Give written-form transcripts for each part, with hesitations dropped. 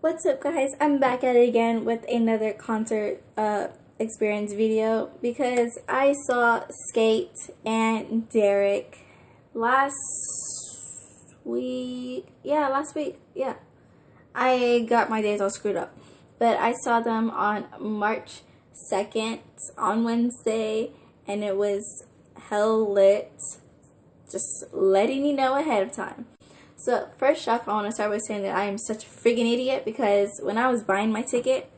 What's up, guys? I'm back at it again with another concert experience video because I saw Skate and Derek last week. Yeah. I got my days all screwed up. But I saw them on March 2nd on Wednesday, and it was hell lit. Just letting you know ahead of time. So first off, I want to start with saying that I am such a freaking idiot because when I was buying my ticket,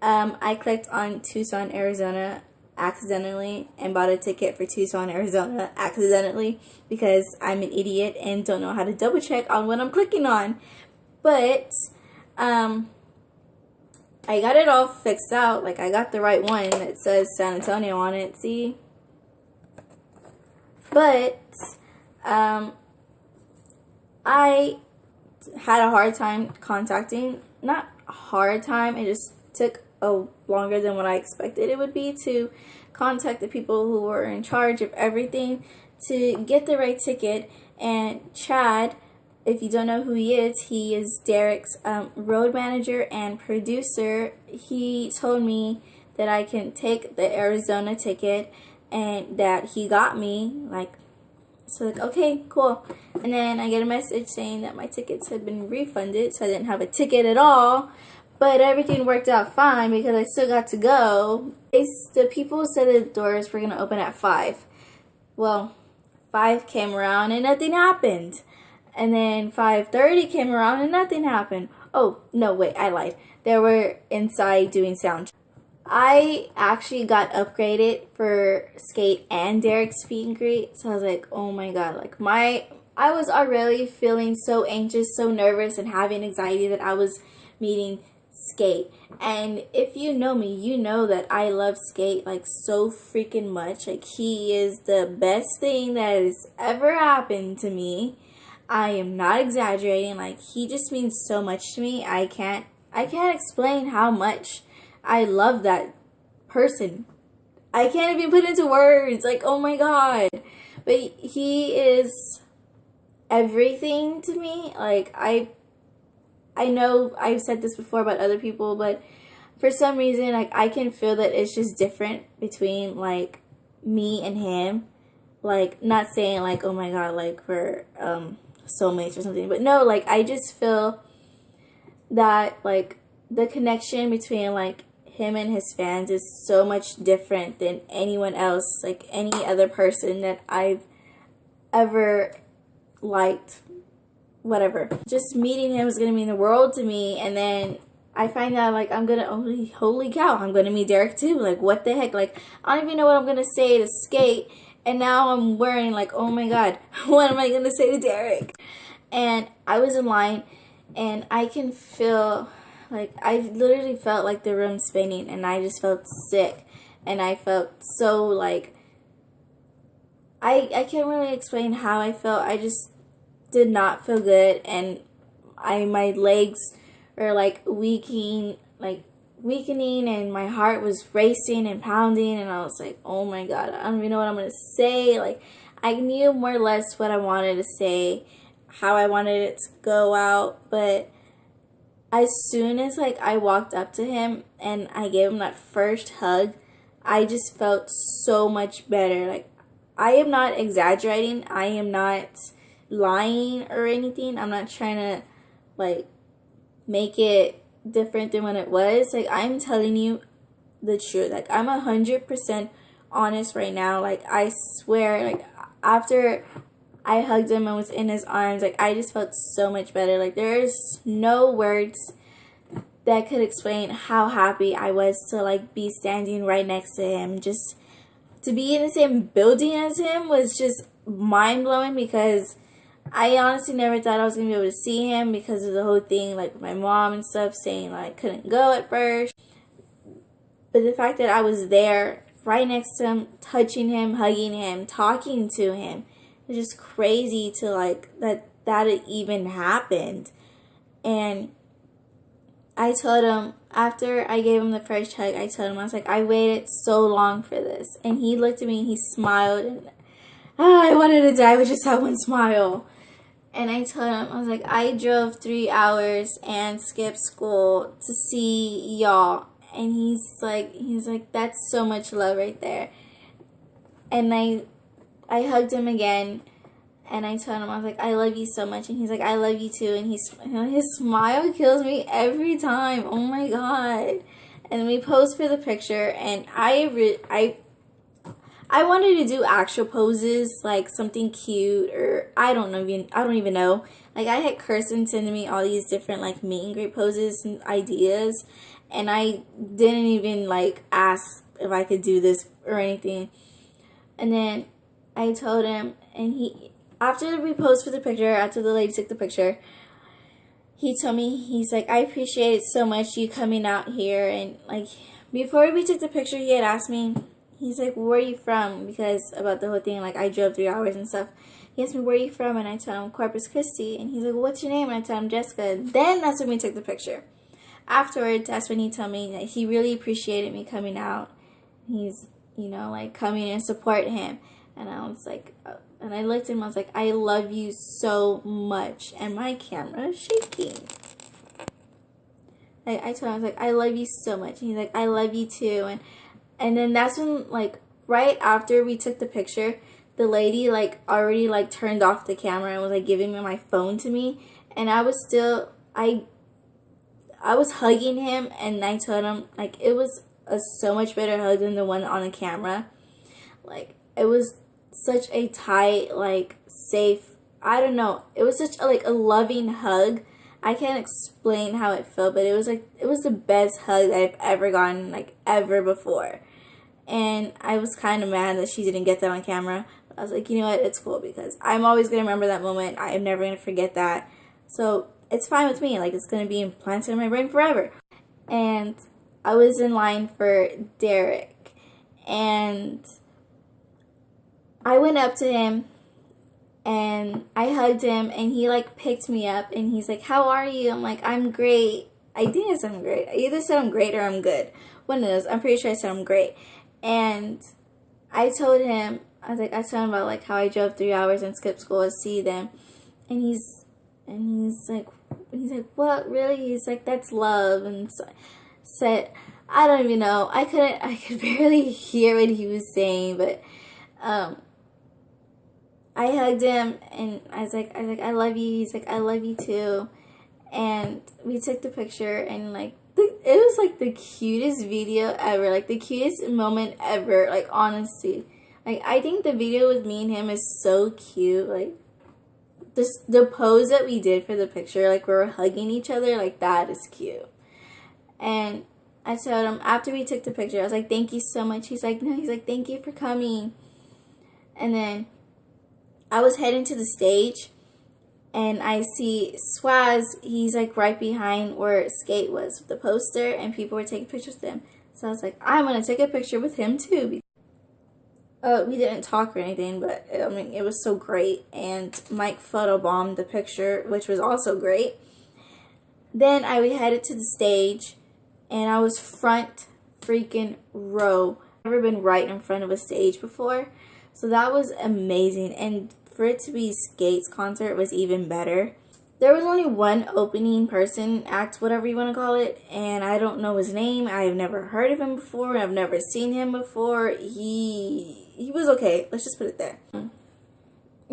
I clicked on Tucson, Arizona accidentally and bought a ticket for Tucson, Arizona accidentally because I'm an idiot and don't know how to double check on what I'm clicking on. But I got it all fixed out. Like, I got the right one that says San Antonio on it, see? But I had a hard time contacting, not hard time, it just took longer than what I expected it would be to contact the people who were in charge of everything to get the right ticket. And Chad, if you don't know who he is Derek's road manager and producer. He told me that I can take the Arizona ticket and that he got me, so okay, cool. And then I get a message saying that my tickets had been refunded, so I didn't have a ticket at all. But everything worked out fine because I still got to go. The people said the doors were going to open at 5. Well, 5 came around and nothing happened. And then 5:30 came around and nothing happened. Oh, no, wait, I lied. They were inside doing sound. I actually got upgraded for Skate and Derek's meet and greet, so I was like, oh my god, I was already feeling so anxious, so nervous, and having anxiety that I was meeting Skate. And if you know me, you know that I love Skate so freaking much. He is the best thing that has ever happened to me. I am not exaggerating. He just means so much to me. I can't explain how much I love that person. I can't even put into words. Oh my god. But he is everything to me. I know I've said this before about other people, but for some reason, I can feel that it's just different between, me and him. Not saying, oh my god, we're, soulmates or something. But no, I just feel that, the connection between, him and his fans is so much different than anyone else, any other person that I've ever liked. Whatever. Just meeting him is gonna mean the world to me, and then I find out I'm gonna holy cow, I'm gonna meet Derek too. What the heck? I don't even know what I'm gonna say to Skate, and now I'm worrying oh my god, what am I gonna say to Derek? And I was in line, and I can feel I literally felt the room spinning, and I just felt sick, and I felt so I can't really explain how I felt. I just did not feel good, and my legs were weakening, and my heart was racing and pounding, and I was oh my god, I don't even know what I'm gonna say. I knew more or less what I wanted to say, how I wanted it to go out, but as soon as I walked up to him and I gave him that first hug, I just felt so much better. I am not exaggerating. I am not lying or anything. I'm not trying to make it different than what it was. I'm telling you the truth. I'm 100% honest right now. I swear, after I hugged him and was in his arms, I just felt so much better. There's no words that could explain how happy I was to be standing right next to him. Just to be in the same building as him was just mind-blowing, because I honestly never thought I was going to be able to see him because of the whole thing, with my mom and stuff saying I couldn't go at first. But the fact that I was there right next to him, touching him, hugging him, talking to him, it's just crazy to that it even happened. And I told him, after I gave him the first hug, I told him, I was I waited so long for this. And he looked at me and he smiled, and I wanted to die with just that one smile. And I told him, I was like, I drove 3 hours and skipped school to see y'all. And he's like, that's so much love right there. And I hugged him again, and I told him, I was like, I love you so much. And he's like, I love you too. And his smile kills me every time. Oh my God. And we posed for the picture, and I wanted to do actual poses, like something cute, or I don't even know. Like, I had Kirsten sending me all these different like meet and greet poses and ideas, and I didn't even like ask if I could do this or anything. And then I told him, and after we posed for the picture, after the lady took the picture, he told me, he's like, I appreciate it so much, you coming out here. And like, before we took the picture, he had asked me, he's like, where are you from? Because about the whole thing, like, I drove 3 hours and stuff. He asked me, where are you from? And I told him, Corpus Christi. And he's like, what's your name? And I told him, Jessica. Then that's when we took the picture. Afterwards, that's when he told me that he really appreciated me coming out. He's, you know, like, coming and support him. And I was like, and I looked at him, I was like, I love you so much. And my camera is shaking. I told him, I was like, I love you so much. And he's like, I love you too. And then that's when, like, right after we took the picture, the lady, like, already, like, turned off the camera and was, like, giving me my phone to me. And I was still, I was hugging him, and I told him, like, it was a so much better hug than the one on the camera. Like, it was such a tight, like, safe, I don't know, it was such a, like, a loving hug. I can't explain how it felt, but it was like, it was the best hug that I've ever gotten, like, ever before. And I was kind of mad that she didn't get that on camera. I was like, you know what, it's cool, because I'm always going to remember that moment. I am never going to forget that. So it's fine with me. Like, it's going to be implanted in my brain forever. And I was in line for Derek, and I went up to him, and I hugged him, and he, like, picked me up, and he's like, how are you? I'm like, I'm great. I think I said I'm great. I either said I'm great or I'm good. One of those. I'm pretty sure I said I'm great. And I told him, I told him about, like, how I drove 3 hours and skipped school to see them. And he's like, what, really? He's like, that's love. And so, said, I don't even know. I could barely hear what he was saying, but, I hugged him, and I was like, I love you. He's like, I love you too. And we took the picture, and, like, it was, like, the cutest video ever, like, the cutest moment ever, like, honestly. Like, I think the video with me and him is so cute. Like, the pose that we did for the picture, like, we were hugging each other, like, that is cute. And I told him, after we took the picture, I was like, thank you so much. He's like, no, he's like, thank you for coming. And then I was heading to the stage, and I see Swaz, he's, like, right behind where Skate was with the poster, and people were taking pictures with him. So I was like, I'm going to take a picture with him too. We didn't talk or anything, but, I mean, it was so great. And Mike photobombed the picture, which was also great. Then we headed to the stage, and I was front freaking row. I've never been right in front of a stage before. So that was amazing. And for it to be Skate's concert was even better. There was only one opening person, act, whatever you want to call it, and I don't know his name. I've never heard of him before. I've never seen him before. He was okay. Let's just put it there.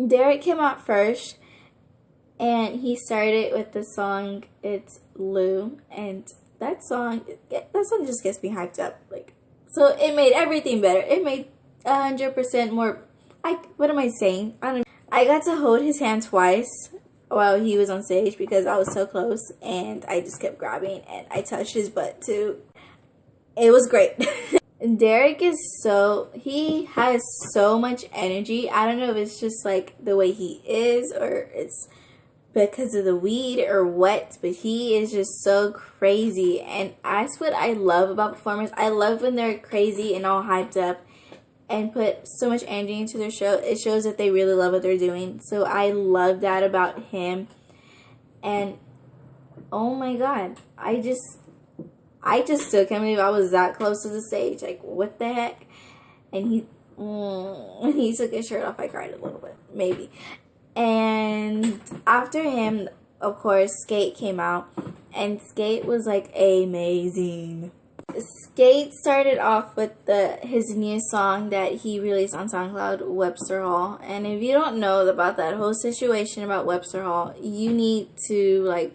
Derek came out first, and he started with the song It's Lou, and that song just gets me hyped up. Like, so it made everything better. It made 100% more. What am I saying? I got to hold his hand twice while he was on stage because I was so close, and I just kept grabbing, and I touched his butt too. It was great. Derek he has so much energy. I don't know if it's just like the way he is, or it's because of the weed or what, but he is just so crazy. And that's what I love about performers. I love when they're crazy and all hyped up and put so much energy into their show. It shows that they really love what they're doing. So I love that about him. And oh my God, I just still can't believe I was that close to the stage. Like, what the heck? And when he took his shirt off, I cried a little bit, maybe. And after him, of course, Skate came out, and Skate was like amazing. Skate started off with his new song that he released on SoundCloud, Webster Hall. And if you don't know about that whole situation about Webster Hall, you need to like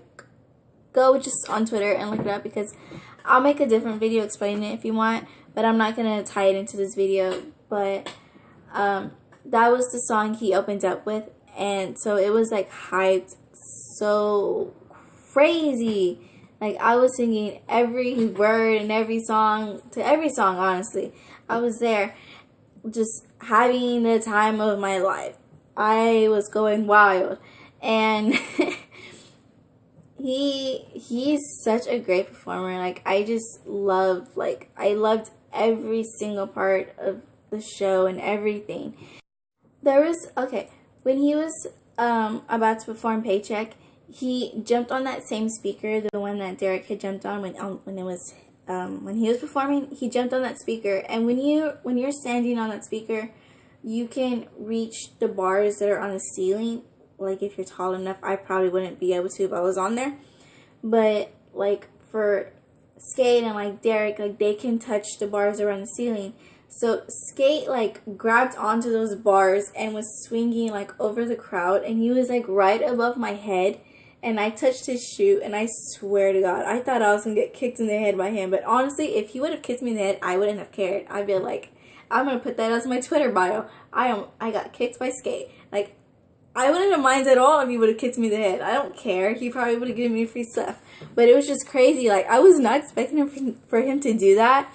go just on Twitter and look it up, because I'll make a different video explaining it if you want, but I'm not gonna tie it into this video. But that was the song he opened up with, and so it was like hyped so crazy. Like, I was singing every word and every song, honestly. I was there just having the time of my life. I was going wild. And he's such a great performer. Like, I loved every single part of the show and everything. When he was about to perform Paycheck, he jumped on that same speaker, the one that Derek had jumped on when he was performing. He jumped on that speaker, and when you're standing on that speaker, you can reach the bars that are on the ceiling. Like, if you're tall enough, I probably wouldn't be able to if I was on there. But like for Skate and like Derek, like they can touch the bars around the ceiling. So Skate like grabbed onto those bars and was swinging like over the crowd, and he was like right above my head. And I touched his shoe, and I swear to God, I thought I was going to get kicked in the head by him. But honestly, if he would have kicked me in the head, I wouldn't have cared. I'd be like, I'm going to put that as my Twitter bio. I got kicked by Skate. Like, I wouldn't have minded at all if he would have kicked me in the head. I don't care. He probably would have given me free stuff. But it was just crazy. Like, I was not expecting for him to do that.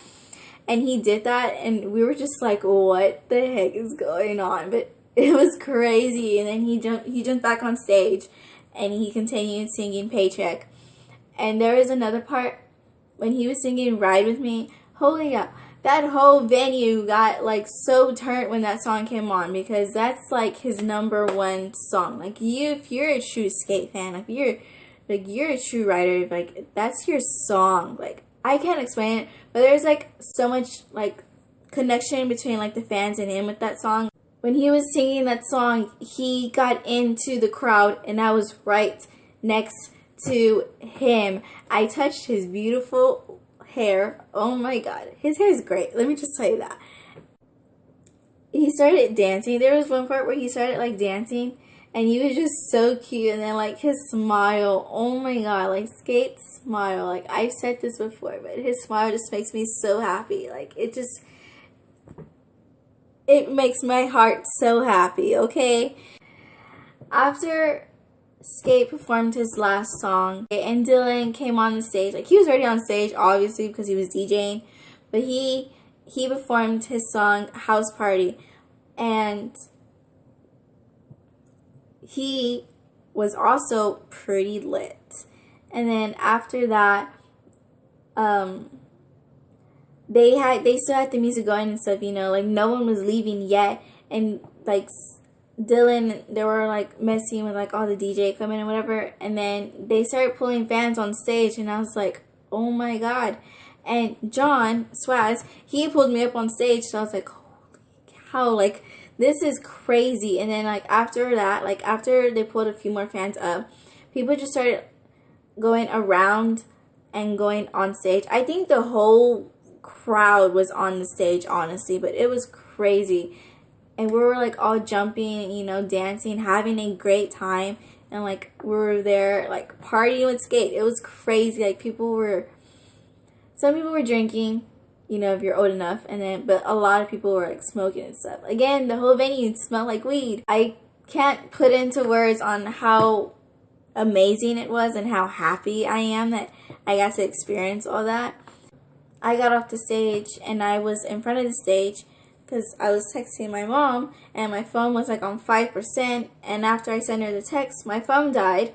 And he did that, and we were just like, what the heck is going on? But it was crazy. And then he jumped back on stage, and he continued singing Paycheck. And there was another part when he was singing Ride With Me. Holy cow, that whole venue got like so turned when that song came on, because that's like his #1 song. Like, if you're a true Skate fan, if you're a true writer, like that's your song. Like, I can't explain it, but there's like so much like connection between like the fans and him with that song. When he was singing that song, he got into the crowd, and I was right next to him. I touched his beautiful hair. Oh my God, his hair is great. Let me just tell you that. He started dancing. There was one part where he started like dancing, and he was just so cute. And then like his smile, oh my God, like Skate's smile. Like, I've said this before, but his smile just makes me so happy. Like, it makes my heart so happy, okay? After Skate performed his last song, and Dylan came on the stage. Like, he was already on stage, obviously, because he was DJing. But he performed his song, House Party. And he was also pretty lit. And then after that, they still had the music going and stuff, you know, like no one was leaving yet. And like Dylan, they were like messing with like all the DJ equipment and whatever, and then they started pulling fans on stage, and I was like, oh my God. And John Swaz, he pulled me up on stage, so I was like, holy cow, like this is crazy. And then like after that, like after they pulled a few more fans up, people just started going around and going on stage. I think the whole crowd was on the stage, honestly, but it was crazy. And we were like all jumping, you know, dancing, having a great time. And like we were there like partying with Skate. It was crazy. Like some people were drinking, you know, if you're old enough, but a lot of people were like smoking and stuff. Again, the whole venue smelled like weed. I can't put into words on how amazing it was and how happy I am that I got to experience all that. I got off the stage, and I was in front of the stage because I was texting my mom, and my phone was like on 5%, and after I sent her the text, my phone died.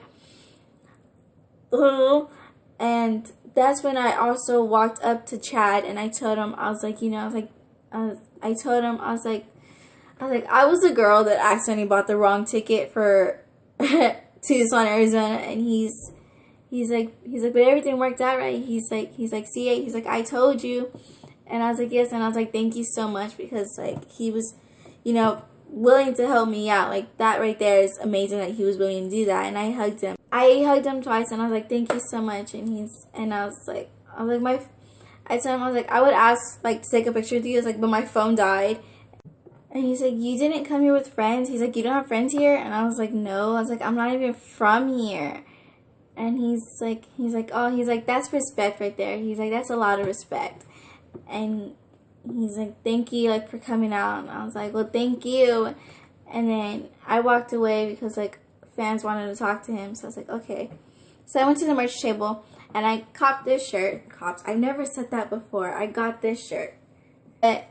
And that's when I also walked up to Chad, and I told him, I was like, you know, I told him, I was like, I was the girl that accidentally bought the wrong ticket for Tucson, Arizona. And he's like, but everything worked out right. He's like, C8, he's like, I told you. And I was like, yes. And I was like, thank you so much, because like he was, you know, willing to help me out. Like, that right there is amazing that he was willing to do that. And I hugged him. I hugged him twice, and I was like, thank you so much. And I was like, I told him, I was like, I would ask, like, to take a picture with you. I was like, but my phone died. And he's like, you didn't come here with friends? He's like, you don't have friends here? And I was like, no. I was like, I'm not even from here. And he's like, oh, he's like, that's respect right there. He's like, that's a lot of respect. And he's like, thank you, like, for coming out. And I was like, well, thank you. And then I walked away because, like, fans wanted to talk to him. So I was like, okay. So I went to the merch table, and I copped this shirt. I've never said that before. I got this shirt. But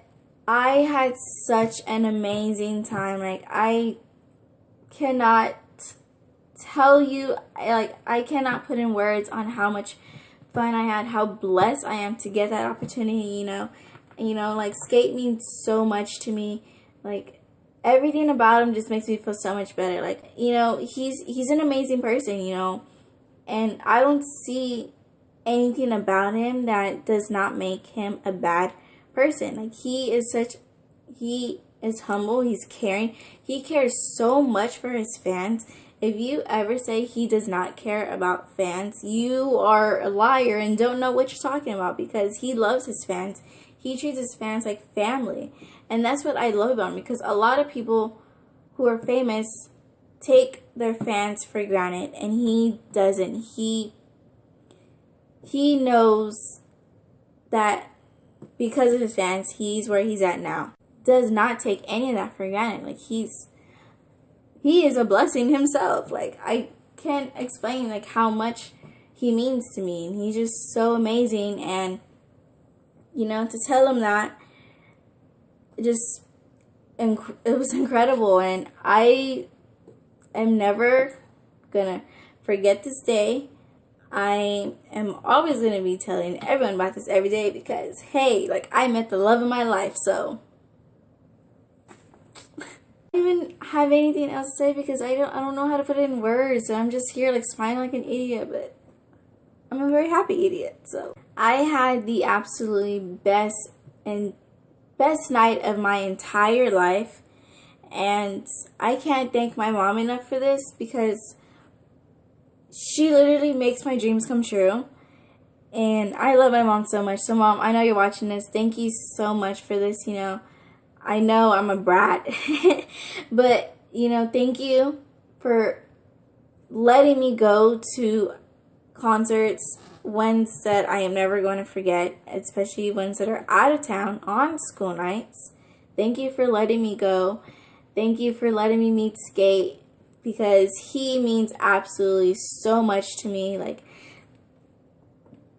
I had such an amazing time. Like, I cannot tell you, like, I cannot put in words on how much fun I had, how blessed I am to get that opportunity, like, skate means so much to me. Like, everything about him just makes me feel so much better. Like, he's an amazing person, and I don't see anything about him that does not make him a bad person. Like, he is humble, he's caring, he cares so much for his fans. If you ever say he does not care about fans, you are a liar and don't know what you're talking about, because he loves his fans. He treats his fans like family. And that's what I love about him, because a lot of people who are famous take their fans for granted, and he doesn't. He knows that because of his fans, he's where he's at now. Does not take any of that for granted. Like, he is a blessing himself. Like, I can't explain, like, how much he means to me. And he's just so amazing. And, to tell him that, it was incredible. And I am never gonna forget this day. I am always gonna be telling everyone about this every day, because, hey, like, I met the love of my life. So I don't even have anything else to say, because I don't know how to put it in words. So I'm just here, like, smiling like an idiot, but I'm a very happy idiot. So I had the absolutely best night of my entire life, and I can't thank my mom enough for this, because she literally makes my dreams come true. And I love my mom so much. So, Mom, I know you're watching this. Thank you so much for this. I know I'm a brat, but, thank you for letting me go to concerts, ones that I am never going to forget, especially ones that are out of town on school nights. Thank you for letting me go. Thank you for letting me meet Skate, because he means absolutely so much to me. Like,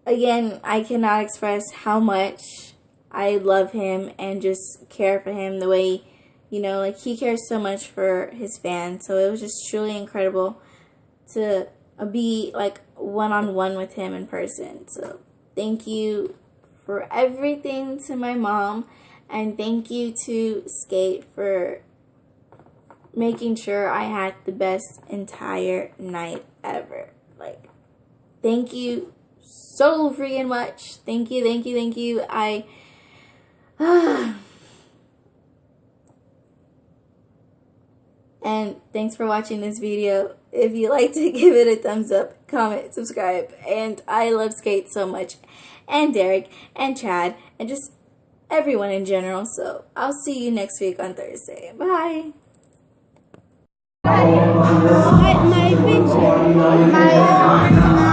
again, I cannot express how much I love him and just care for him the way, like, he cares so much for his fans. So it was just truly incredible to be, like, one-on-one with him in person. So thank you for everything to my mom, and thank you to Skate for making sure I had the best entire night ever. Like, thank you so freaking much. Thank you, thank you, thank you. And thanks for watching this video. If you like to, give it a thumbs up, comment, subscribe. And I love Skate so much, and Derek, and Chad, and just everyone in general. So I'll see you next week on Thursday. Bye. My picture.